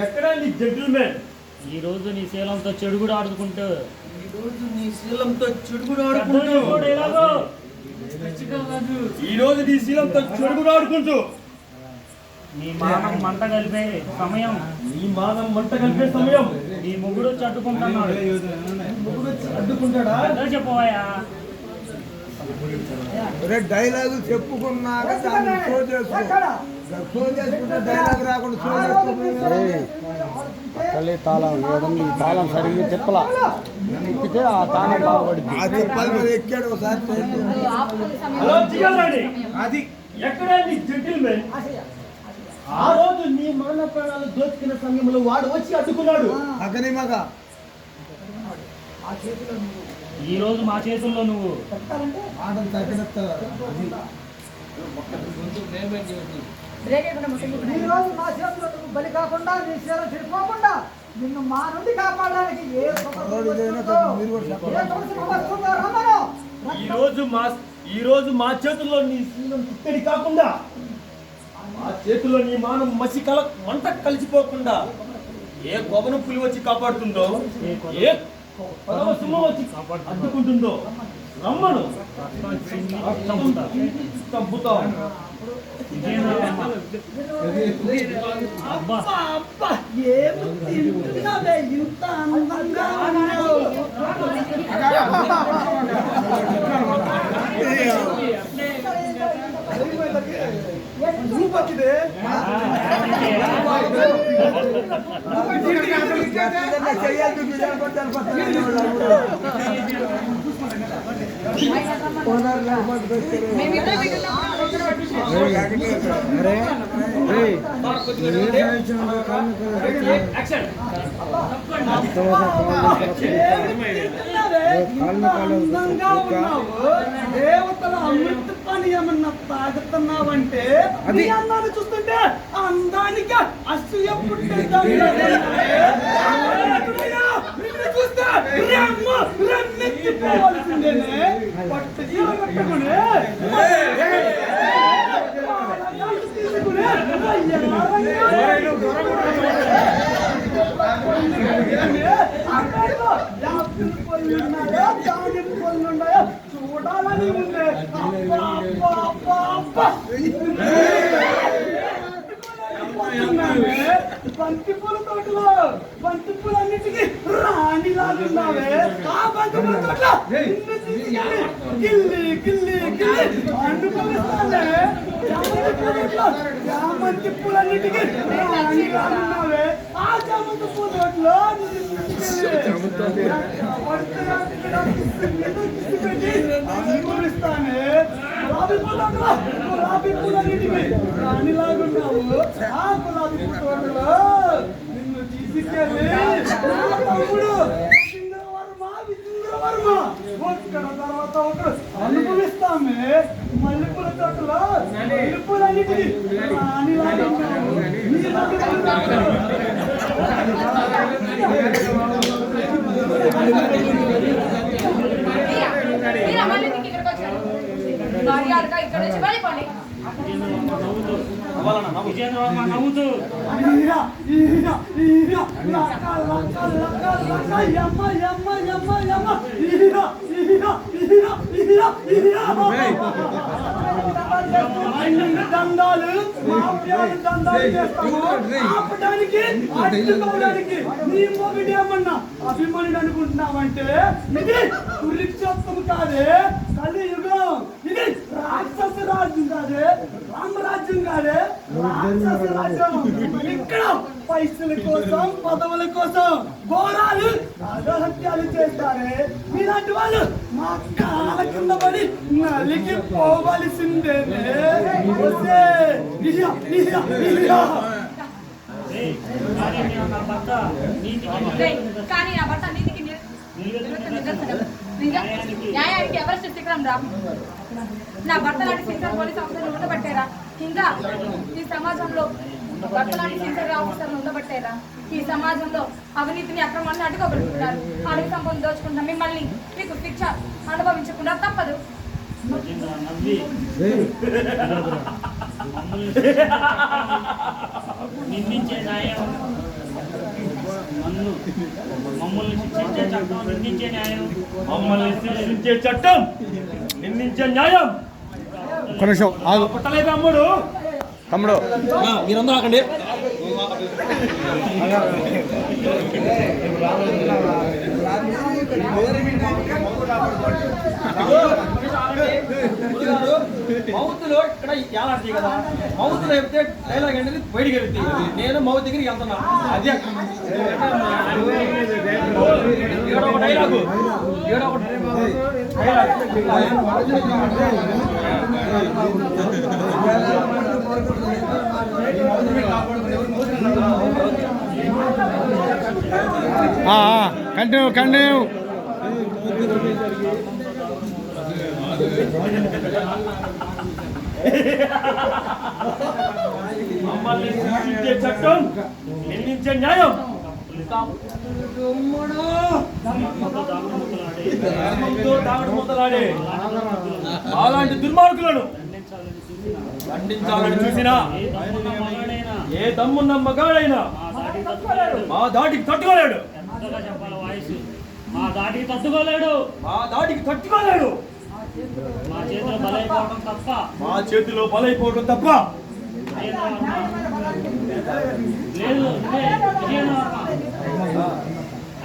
ఎక్కడ నీ జెంటిల్మెన్? ఈ రోజు నీ శీలంతో చెడుగుడు ఆడుకుంటూ నీ మానం మంట కలిపే సమయం నీ ముగ్గురు చట్టుకుంటున్నాడు. చెప్పవయ్యా డైలాగు చెప్పుకున్నాక డైలాగ్ రాకుండా తాళం లేదండి. తాళం సరిగ్గా చెప్పలా ఎక్కితే ఆ తాళం బాగుపడింది. ఎక్కాడు ఒకసారి. అది ఎక్కడ నీ జెంటిల్మెన్? ఆ రోజు నీ మాన ప్రాణాలు దోచుకున్న సమయంలో వాడు వచ్చి అడ్డుకున్నాడు. అక్కని మగ ఈ రోజు మా చేతుల్లో నువ్వు బలి కాకుండా నీ సేవ చెడిపోకుండా నిన్ను మా నుండి కాపాడడానికి ఈ రోజు మా చేతుల్లో నీ శీలం తిట్టడి కాకుండా మా చేతుల్లో నీ మానం మంట కలిసిపోకుండా ఏ కొబను పులి వచ్చి కాపాడుతుందో, ఏ సింహం వచ్చి అడ్డుకుంటుందో రమ్మను. చంపుతాం. దేవతల అమృత పని ఏమన్నా తాగుతున్నావంటే నీ అన్నాన్ని చూస్తుంటే అందానికి అసూయ చూస్తే రమ్మెత్తిపోవాల్సిందేనే. పట్టు చీర కట్టుకుని చూడాలని ఉంది. బంతిపూల తోటలో బంతిపూలన్నిటికీ రాణిలాగున్నావే. ఆ బంతిపూల తోటలో గిల్లి గిల్లి గిల్లి అనుభవిస్తానే. చామంతి పూలన్నిటికీ రాణిలాగున్నావే. ఆ చామంతి పూల తోటలో అనుభవిస్తానే. గులాబీ పూలన్నిటికీ రాణిలాగున్నావు. ఆ గులాబీ పూల తోటలో నిన్ను తీసుకెళ్ళి తమ్ముడు విజేంద్రవర్మ ఒక్కడ తర్వాత ఒకరు అనుభవిస్తామే. మల్లెపూల తోటలో మల్లెపూలన్నిటికీ రాణిలాగున్నావు. నవ్వుతూ దండాలు దండాలు చేస్తాము. ఆపడానికి అడ్డుకోవడానికి నీ మొగుడు ఏమన్నా అభిమానుడు అనుకుంటున్నావంటే ఇది కురుక్షేత్రం కాదే, కలియుగం. ఇది రాక్షస రాజ్యం కాదే, రామరాజ్యం కాదే, రాక్షస రాజ్యం. ఇక్కడ పైసల కోసం పదవుల కోసం ఘోరాలు అగహత్యాలు చేస్తారే. మీలాంటి వాళ్ళు మా కాళ్ళ కింద పడి నలిగి పోవలసిందేనే. కానీ నా భర్త నీతికి న్యాయానికి ఎవరు శిక్షికరం రా. నా భర్త లాంటి సీనియర్ పోలీస్ ఆఫీసర్లు ఉండబట్టారా? ఇంకా ఈ సమాజంలో భర్త లాంటి సీనియర్ ఆఫీసర్లు ఉండబట్టారా? ఈ సమాజంలో అవినీతిని అక్రమాన్ని అడ్డుకోబడుతున్నారు. అడవి సంపద దోచుకుంటాం. మిమ్మల్ని మీకు శిక్ష అనుభవించకుండా తప్పదు. నిందించే న్యాయం, మమ్మల్ని శిక్షించే చట్టం, నిందించే న్యాయం, మమ్మల్ని శిక్షించే చట్టం, నిందించే న్యాయం ఒక్క నిమిషం ఆగు. పుట్టలేదు అమ్ముడు. తమ్ముడు మీరందరూ ఆకండి. మౌత్లో ఇక్కడ ఏలాడుతాయి కదా, మౌత్లో చెప్తే డైలాగ్ అనేది బయటికి వెళ్తాయి. నేను మౌత్ దగ్గరికి వెళ్తున్నా. అదే ఒక డైలాగు, కంటిన్యూ కంటిన్యూ. మమ్మల్ని శిక్షించే చట్టం, నిందించే న్యాయం ధర్మంతో దాగుడుమూతలాడే అలాంటి దుర్మార్గులను ఖండించాలని చూసినా ఏ దమ్మున్న మగాడైనా మా దాటికి తట్టుకోలేడు. చెప్పాలి వాయిస్, మా దాటికి తట్టుకోలేడు, మా దాటికి తట్టుకోలేడు. మా చేతిలో బలైపోవడం తప్ప, మా చేతిలో బలైపోవడం తప్ప లేదు.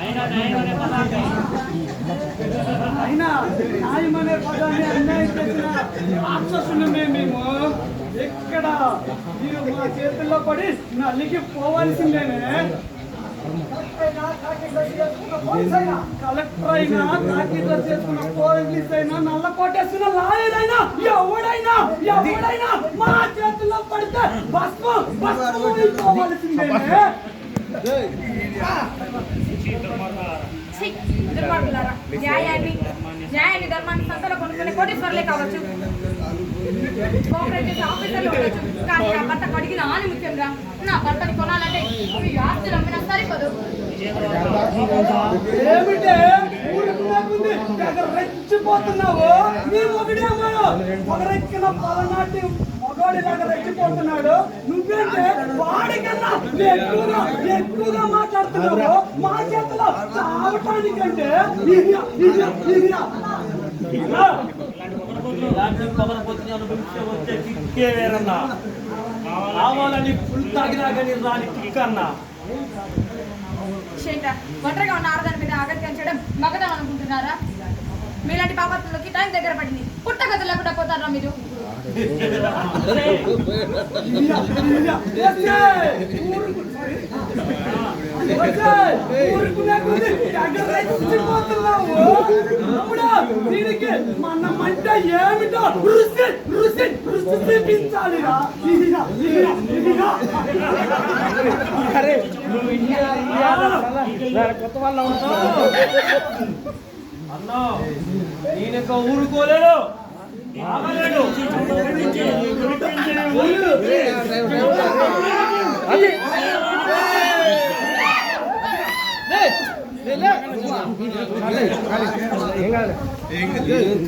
అయినా న్యాయం అనే పదాన్ని, అయినా న్యాయమనే పదాన్ని అన్యాయం చేసిన రాక్షసులమే మేము. ఎక్కడ మీరు మా చేతుల్లో పడి నలిగి పోవాల్సిందేనే. కలెక్టర్ అయినా, కాకి డ్రెస్ చేసుకున్న పోలీస్ అయినా, నల్ల కోటేసుకున్న లాయర్ అయినా, ఎవడైనా మా చేతుల్లో పడితే భస్మం అయిపోవాల్సిందేనే. ఛీ, దుర్మార్గులారా. న్యాయాన్ని ధర్మాన్ని సంతలో కొనుక్కునే కోటీశ్వరులే కావచ్చు, కోఆపరేటివ్ ఆఫీసర్లు ఉండొచ్చు, కానీ నా భర్త అడిగిన ఆని ముఖ్యంగా నా భర్తని కొనాలంటే మీ ఆస్తులు అమ్మినా సరిపోదు. ఏమిటే ఊరుకునేకుంది రెచ్చిపోతున్నావు? నీ మొగుడేమో పొగరెక్కిన పలనాటి మగోడిలాగా రెచ్చిపోతున్నాడు. నువ్వేంటే వాడికన్నా ఎక్కువగా మాట్లాడుతున్నావు. మా చేతిలో చావటానికంటే వేరన్నా కావాలని ఫుల్ తాగినా కానీ రాని కిక్ అన్నా. ఒంటరిగా ఉన్న ఆడదాని మీద ఆగత్యం మగదం అనుకుంటున్నారా? మీలాంటి పాపత్తులకి టైం దగ్గర పడింది. పుట్టగత లేకుండా పోతారా మీరు? మనమంటే ఏమిటో రుచి చూపించాలిరా. కొత్త వాళ్ళ అన్నా నేనక ఊరుకోలేను, ఆగలేను.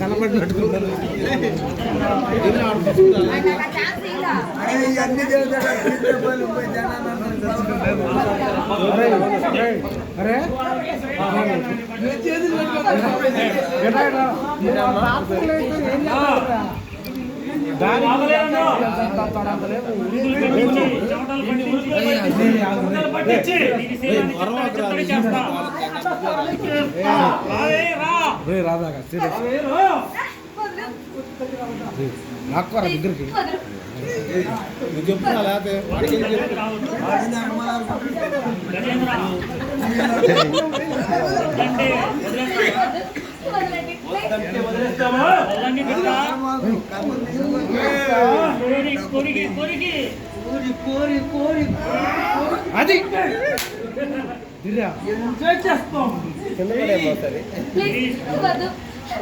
కనబడినట్టున్నారు. రాదా దగ్గరికి చెప్తున్నా అది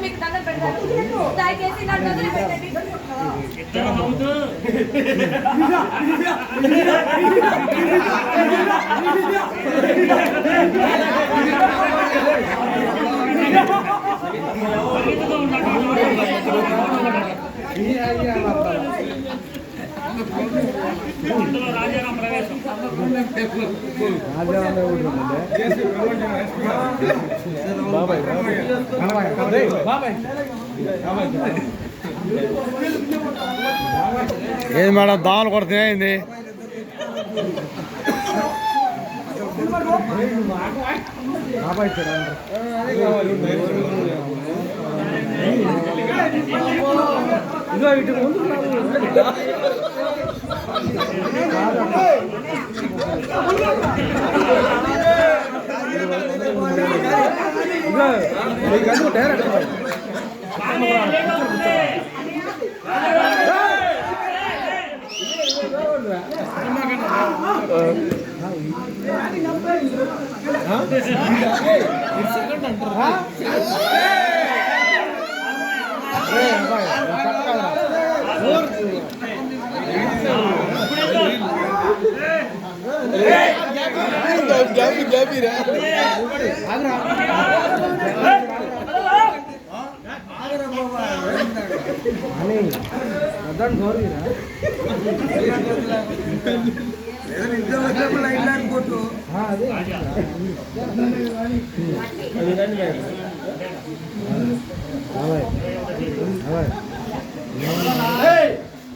మీకు దండం పెడతాను, దయచేసి నన్ను వదిలిపెట్టండి. రాజారాం ప్రవేశం ఏది మేడం దావలు కొడుతున్నాయి ఏంది ఇదో ఇటు ముందు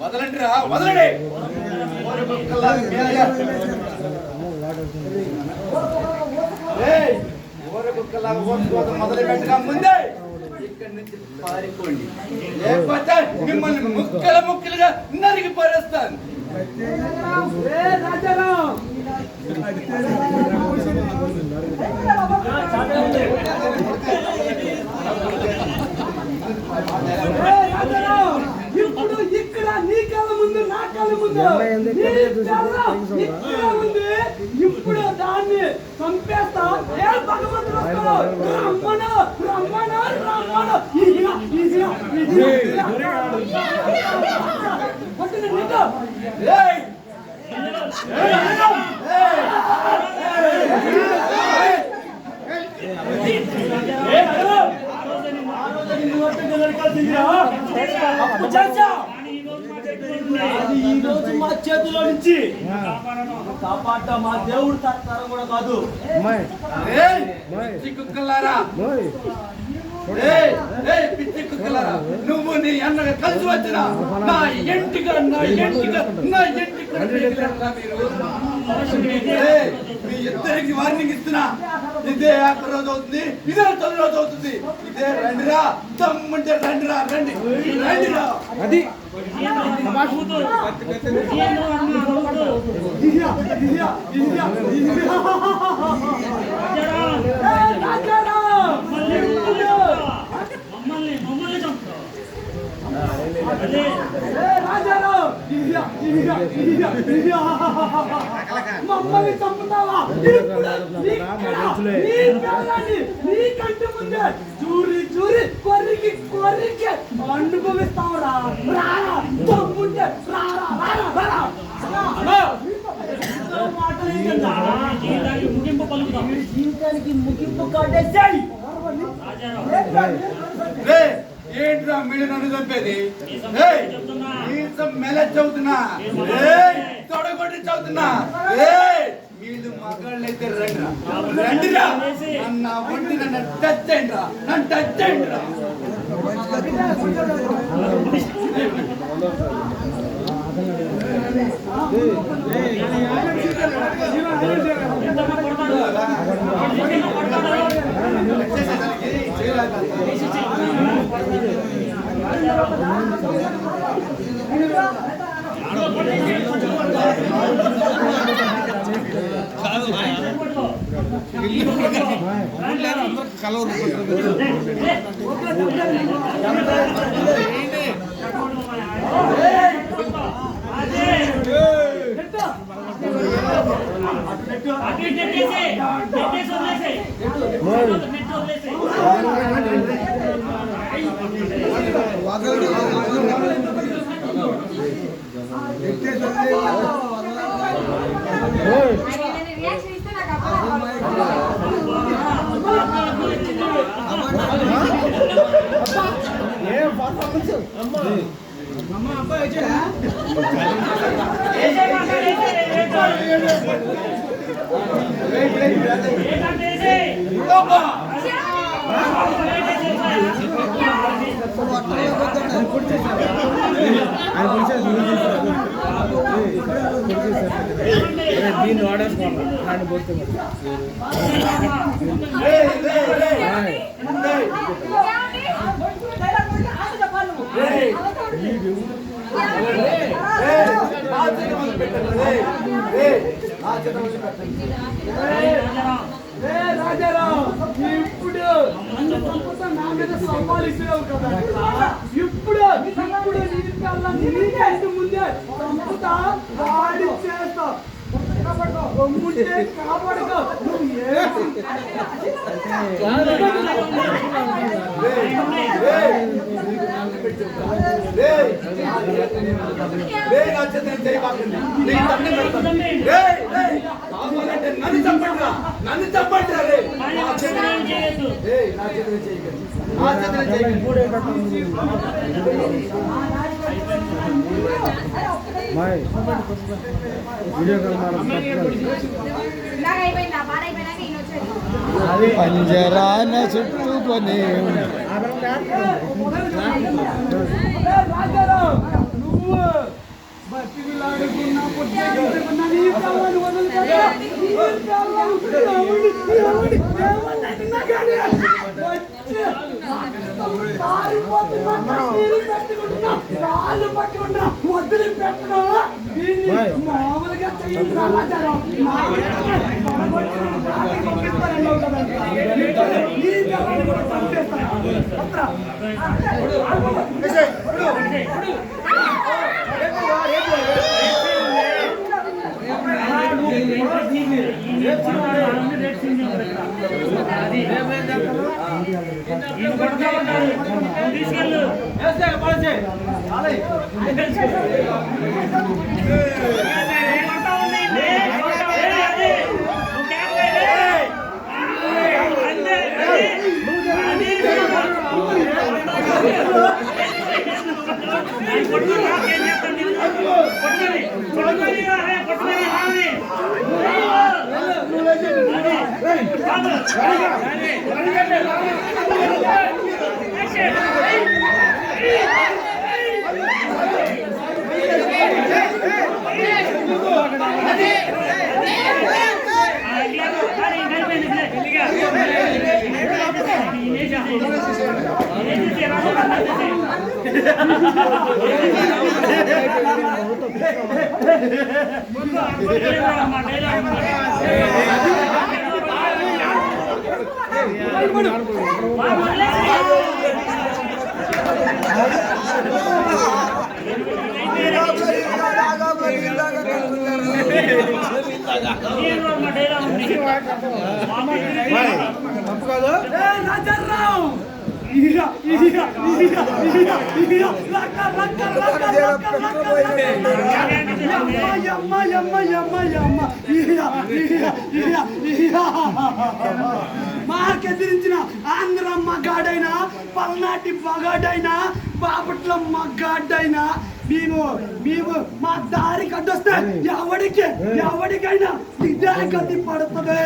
వదలండి రా వదలండి మొదలు పెట్టగా ముందే ఇక్కడి నుంచి పారిపోండి లేకపోతే మిమ్మల్ని ముక్కలుగా నరికి పారేస్తాను. ఇప్పుడు ఇక్కడ నీ కళ్ళ ముందు నా కళ్ళ ముందు ఇక్కడ ఉంది. ఇప్పుడు దాన్ని చంపేస్తా. ఏ భగవంతుడు రమ్మను రమ్మను రమ్మను ఈ రోజు మా చేతిలో నుంచి కాపాడ మా దేవుడు తరం కూడా కాదు. పిచ్చి కుక్కలారా పిచ్చి కుక్కలారా నువ్వు నీ అన్నగా కలిసి వచ్చిన నా ఇంటిగా మీ ఇద్దరికి వార్నింగ్ ఇస్తున్నా. ఇదే ఆఖరి రోజు అవుతుంది, ఇదే తొలి రోజు అవుతుంది. ఇదే రండిరా తమ్ముంటే రండిరా రండి రండిరా. అది మమ్మల్ని చంపుతావా? నీ కంటి ముందే చూరి చూరి కొరికి కొరికి అనుభవిస్తావురా. రారా తమ్ముంటే రారా రారా జీవితానికి ముగింపు కాటేసాయి. ఏంట్రా మీరు నన్ను చంపేది? మెల చదువుతున్నా తొడగొట్టి చదువుతున్నా. వీళ్ళు మగాళ్ళైతే రండిరా రండిరా నన్ను ఒంటి నన్ను టచ్ చేయండిరా నన్ను టచ్ చేయండిరా. అబ్బాయి దీన్ని వాడేసుకోవాలి ఆయన పోతే రాజారావు ఇప్పుడు నా మీద సంపాదిస్తున్నావు కదా ఇప్పుడు నీ కల్లా నీకే ముందే సంపుతా వాడి చేస్తా రొమ్ముంటే కాపాడుకో నన్ను చెప్పండి వీడియో కాల్ అది పంజరాన చుట్టుకొని రాజారావు నువ్వు బతిలాడుకున్నా పుట్టుకున్నా నీ కాళ్ళని వదులుతావా? నీ కాళ్ళని ఏమన్నా కానీ వచ్చి కాలిపోతున్నా, నీళ్ళు పెట్టుకుంటున్నా, కాళ్ళు పట్టుకున్నా, వదిలి పెట్టినా దీన్ని మామూలుగా చెయ్యండి రాజారావు. నీ కాళ్ళని కూడా చంపేస్తాను. తీసుకెళ్ళు రాజారావు మాకెదిరించిన ఆంధ్ర మగాడైనా పల్నాటి మగాడైనా బాపట్ల మగాడైనా మేము మా దారి కట్టొస్తే ఎవరికైనా ఇదే గతి పడుతుంది.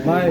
బాయ్.